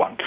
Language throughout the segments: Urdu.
1।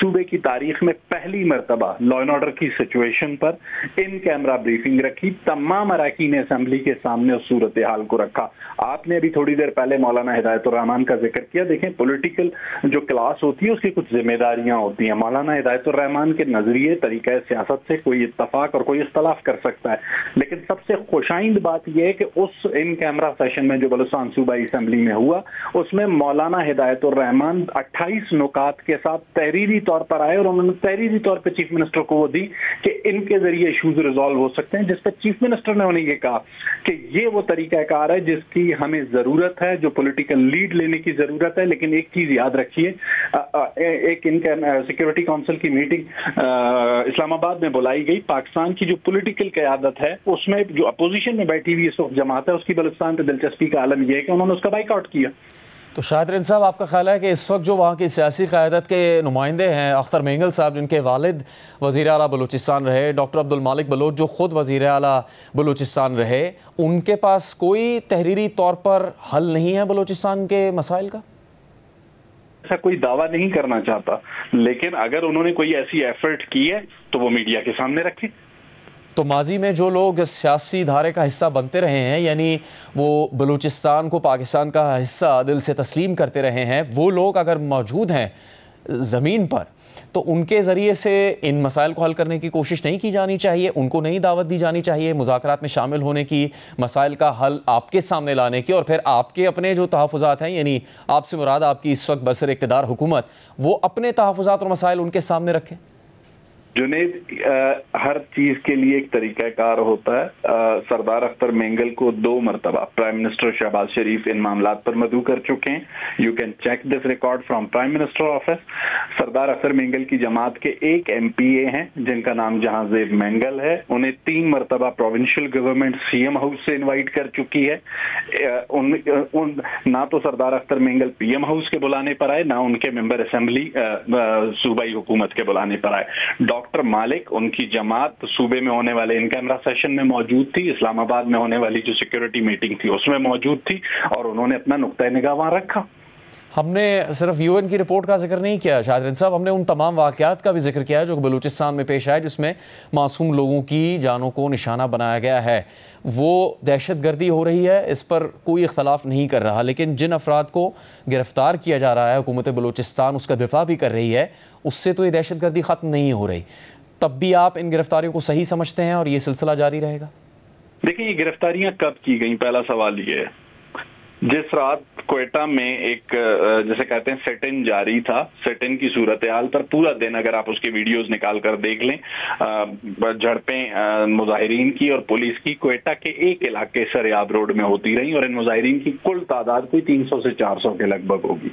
صوبے کی تاریخ میں پہلی مرتبہ لا اینڈ آرڈر کی سچویشن پر ان کیمرہ بریفنگ رکھی، تمام اراکین اسمبلی کے سامنے اس صورتحال کو رکھا۔ آپ نے ابھی تھوڑی دیر پہلے مولانا ہدایت الرحمان کا ذکر کیا، دیکھیں پولیٹیکل جو کلاس ہوتی ہے اس کی کچھ ذمہ داریاں ہوتی ہیں۔ مولانا ہدایت الرحمان کے نظریے طریقہ سیاست سے کوئی اتفاق اور کوئی اختلاف کر سکتا ہے، لیکن سب سے خوشائند بات یہ ہے کہ اس ان کیمرہ سیشن میں جو بلوچستان صوبائی اسمبلی میں ہوا، اس میں مولانا ہدایت الرحمان 28 نکات کے ساتھ تحریری طور پر آئے اور انہوں نے تحریری طور پہ چیف منسٹر کو وہ دی کہ ان کے ذریعے ایشوز ریزالو ہو سکتے ہیں، جس پہ چیف منسٹر نے انہیں یہ کہا کہ یہ وہ طریقہ کار ہے جس کی ہمیں ضرورت ہے، جو پولیٹیکل لیڈ لینے کی ضرورت ہے۔ لیکن ایک چیز یاد رکھیے، ایک ان سیکورٹی کونسل کی میٹنگ اسلام آباد میں بلائی گئی، پاکستان کی جو پولیٹیکل قیادت ہے اس میں جو اپوزیشن میں بیٹھی ہوئی اس وقت جماعت ہے، اس کی بلوچستان پہ دلچسپی کا عالم یہ ہے کہ انہوں نے اس کا بائیک آؤٹ کیا۔ تو شاہد رند صاحب، آپ کا خیال ہے کہ اس وقت جو وہاں کی سیاسی قیادت کے نمائندے ہیں، اختر مینگل صاحب جن کے والد وزیر اعلیٰ بلوچستان رہے، ڈاکٹر عبدالمالک بلوچ جو خود وزیر اعلیٰ بلوچستان رہے، ان کے پاس کوئی تحریری طور پر حل نہیں ہے بلوچستان کے مسائل کا؟ ایسا کوئی دعویٰ نہیں کرنا چاہتا، لیکن اگر انہوں نے کوئی ایسی ایفرٹ کی ہے تو وہ میڈیا کے سامنے رکھیں۔ تو ماضی میں جو لوگ سیاسی دھارے کا حصہ بنتے رہے ہیں، یعنی وہ بلوچستان کو پاکستان کا حصہ دل سے تسلیم کرتے رہے ہیں، وہ لوگ اگر موجود ہیں زمین پر تو ان کے ذریعے سے ان مسائل کو حل کرنے کی کوشش نہیں کی جانی چاہیے؟ ان کو نہیں دعوت دی جانی چاہیے مذاکرات میں شامل ہونے کی، مسائل کا حل آپ کے سامنے لانے کی، اور پھر آپ کے اپنے جو تحفظات ہیں، یعنی آپ سے مراد آپ کی اس وقت برسر اقتدار حکومت، وہ اپنے تحفظات اور مسائل ان کے سامنے رکھیں؟ جنید، ہر چیز کے لیے ایک طریقہ کار ہوتا ہے۔ سردار اختر مینگل کو 2 مرتبہ پرائم منسٹر شہباز شریف ان معاملات پر مدعو کر چکے ہیں۔ You can check this record from prime minister office. سردار اختر مینگل کی جماعت کے ایک ایم پی اے ہیں جن کا نام جہاں زیب مینگل ہے، انہیں 3 مرتبہ provincial government C M house سے انوائٹ کر چکی ہے۔ نہ تو Sardar Akhtar Mengal P M house کے بلانے پر آئے، نہ ان کے ممبر اسمبلی صوبائی حکومت کے بلانے پر آئے۔ ڈاکٹر مالک، ان کی جماعت صوبے میں ہونے والے ان کیمرہ سیشن میں موجود تھی، اسلام آباد میں ہونے والی جو سیکیورٹی میٹنگ تھی اس میں موجود تھی، اور انہوں نے اپنا نقطہ نگاہ وہاں رکھا۔ ہم نے صرف یو این کی رپورٹ کا ذکر نہیں کیا شاہد رند صاحب، ہم نے ان تمام واقعات کا بھی ذکر کیا جو بلوچستان میں پیش آئے جس میں معصوم لوگوں کی جانوں کو نشانہ بنایا گیا ہے۔ وہ دہشت گردی ہو رہی ہے، اس پر کوئی اختلاف نہیں کر رہا، لیکن جن افراد کو گرفتار کیا جا رہا ہے حکومت بلوچستان اس کا دفاع بھی کر رہی ہے، اس سے تو یہ دہشت گردی ختم نہیں ہو رہی۔ تب بھی آپ ان گرفتاریوں کو صحیح سمجھتے ہیں اور یہ سلسلہ جاری رہے گا؟ دیکھیں، یہ گرفتاریاں کب کی گئیں؟ پہلا سوال یہ ہے، جس رات کوئٹہ میں ایک جیسے کہتے ہیں سیٹ ان جاری تھا، سیٹ ان کی صورتحال پر پورا دن اگر آپ اس کی ویڈیوز نکال کر دیکھ لیں، جھڑپیں مظاہرین کی اور پولیس کی کوئٹہ کے ایک علاقے سریاب روڈ میں ہوتی رہیں، اور ان مظاہرین کی کل تعداد کوئی 300 سے 400 کے لگ بھگ ہوگی۔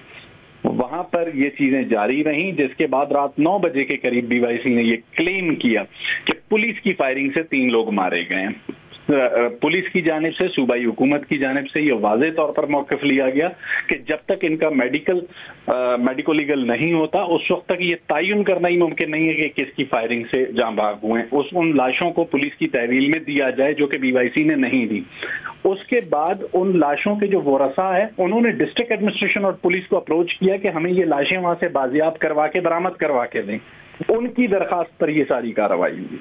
وہاں پر یہ چیزیں جاری رہیں، جس کے بعد رات 9 بجے کے قریب بی وائی سی نے یہ کلیم کیا کہ پولیس کی فائرنگ سے 3 لوگ مارے گئے ہیں۔ پولیس کی جانب سے، صوبائی حکومت کی جانب سے یہ واضح طور پر موقف لیا گیا کہ جب تک ان کا میڈیکو لیگل نہیں ہوتا اس وقت تک یہ تعین کرنا ہی ممکن نہیں ہے کہ کس کی فائرنگ سے جاں بحق ہوئے ہیں۔ ان لاشوں کو پولیس کی تحویل میں دیا جائے جو کہ بی وائی سی نے نہیں دی۔ اس کے بعد ان لاشوں کے جو ورثاء ہیں انہوں نے ڈسٹرکٹ ایڈمنسٹریشن اور پولیس کو اپروچ کیا کہ ہمیں یہ لاشیں وہاں سے بازیاب کروا کے برآمد کروا کے دیں۔ ان کی درخواست پر یہ ساری کارروائی ہوئی۔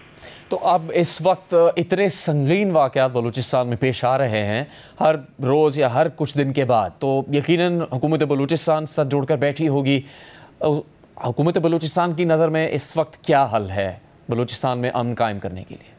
تو اب اس وقت اتنے سنگین واقعات بلوچستان میں پیش آ رہے ہیں ہر روز یا ہر کچھ دن کے بعد، تو یقیناً حکومت بلوچستان ساتھ جوڑ کر بیٹھی ہوگی۔ حکومت بلوچستان کی نظر میں اس وقت کیا حل ہے بلوچستان میں امن قائم کرنے کے لیے؟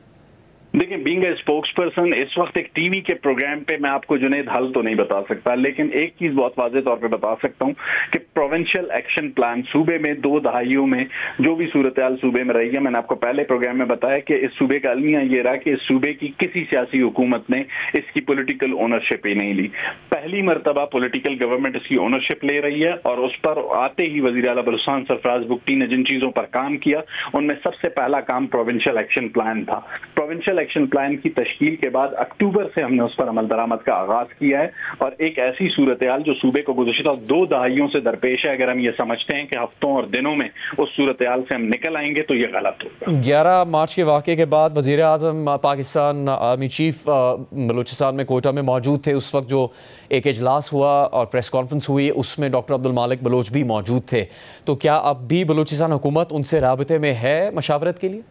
دیکھیں، بینگ اے اسپوکس پرسن اس وقت ایک ٹی وی کے پروگرام پہ میں آپ کو جنید حل تو نہیں بتا سکتا، لیکن ایک چیز بہت واضح طور پہ بتا سکتا ہوں کہ پروونشل ایکشن پلان صوبے میں 2 دہائیوں میں جو بھی صورتحال صوبے میں رہی ہے، میں نے آپ کو پہلے پروگرام میں بتایا کہ اس صوبے کا المیہ یہ رہا کہ اس صوبے کی کسی سیاسی حکومت نے اس کی پولیٹیکل اونرشپ ہی نہیں لی۔ پہلی مرتبہ پولیٹیکل گورنمنٹ اس کی اونرشپ لے رہی ہے، اور اس پر آتے ہی وزیر اعلیٰ بلوچستان سرفراز بگٹی نے جن چیزوں پر کام کیا ان میں سب سے پہلا کام پروونشل ایکشن پلان تھا۔ پروونشل ایکشن پلان کی تشکیل کے بعد اکتوبر سے ہم نے اس پر عمل درآمد کا آغاز کیا ہے، اور ایک ایسی صورتحال جو صوبے کو گزشتہ 2 دہائیوں سے درپیش ہے، اگر ہم یہ سمجھتے ہیں کہ ہفتوں اور دنوں میں اس صورتحال سے ہم نکل آئیں گے تو یہ غلط ہوگا۔ 11 مارچ کے واقعے کے بعد وزیر اعظم پاکستان آرمی چیف بلوچستان میں کوئٹہ میں موجود تھے۔ اس وقت جو ایک اجلاس ہوا اور پریس کانفرنس ہوئی، اس میں ڈاکٹر عبدالمالک بلوچ بھی موجود تھے، تو کیا اب بھی بلوچستان حکومت ان سے رابطے میں ہے مشاورت کے لیے؟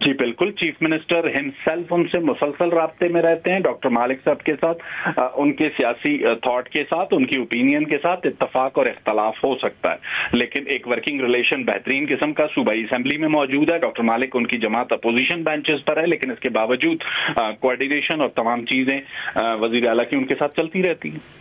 جی بالکل، چیف منسٹر ہمسیلف ان سے مسلسل رابطے میں رہتے ہیں، ڈاکٹر مالک صاحب کے ساتھ، ان کے سیاسی تھاٹ کے ساتھ، ان کی اوپینین کے ساتھ اتفاق اور اختلاف ہو سکتا ہے، لیکن ایک ورکنگ ریلیشن بہترین قسم کا صوبائی اسمبلی میں موجود ہے۔ ڈاکٹر مالک ان کی جماعت اپوزیشن بینچز پر ہے، لیکن اس کے باوجود کوآرڈینیشن اور تمام چیزیں وزیر اعلیٰ کی ان کے ساتھ چلتی رہتی ہیں۔